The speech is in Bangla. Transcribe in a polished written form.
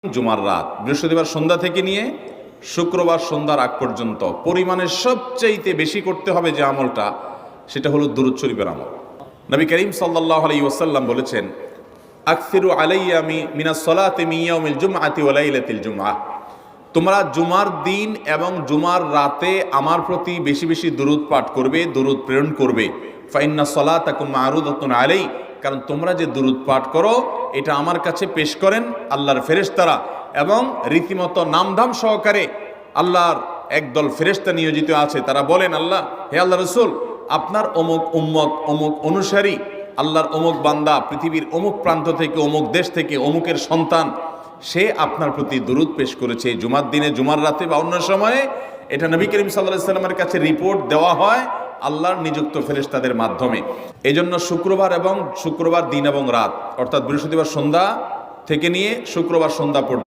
জুমার রাত, বৃহস্পতিবার সন্ধ্যা থেকে নিয়ে শুক্রবার সন্ধ্যার আগ পর্যন্ত পরিমাণের সবচাইতে বেশি করতে হবে যে আমলটা, সেটা হলো দুরূদ শরীফের আমল। নবী করিম সাল্লাল্লাহু আলাইহি ওয়াসাল্লাম বলেছেন, আকসিরু আলাইয়া মিনাস সালাতি মিন ইয়াউমিল জুমআতি ওয়া লাইলাতিল জুমআহ, তোমরা জুমার দিন এবং জুমার রাতে আমার প্রতি বেশি বেশি দুরূদ পাঠ করবে, দুরূদ প্রেরণ করবে। ফা ইন্না সালাতাকুম মা'রুদাতুন আলাই, কারণ তোমরা যে দুরূদ পাঠ করো এটা আমার কাছে পেশ করেন আল্লাহর ফেরেশতারা, এবং রীতিমতো নামধাম সহকারে আল্লাহর একদল ফেরেশতা নিয়োজিত আছে। তারা বলেন, আল্লাহ, হে আল্লাহ রসুল, আপনার অমুক উম্মত, অমুক অনুসারী, আল্লাহর অমুক বান্দা পৃথিবীর অমুক প্রান্ত থেকে, অমুক দেশ থেকে, অমুকের সন্তান, সে আপনার প্রতি দুরূদ পেশ করেছে জুমার দিনে, জুমার রাতে বা অন্য সময়ে। এটা নবী করিম সাল্লাল্লাহু আলাইহি ওয়াসাল্লামের কাছে রিপোর্ট দেওয়া হয় আল্লাহর নিযুক্ত ফেরেশতাদের মাধ্যমে। এই জন্য শুক্রবার দিন এবং রাত, অর্থাৎ বৃহস্পতিবার সন্ধ্যা থেকে নিয়ে শুক্রবার সন্ধ্যা পর্যন্ত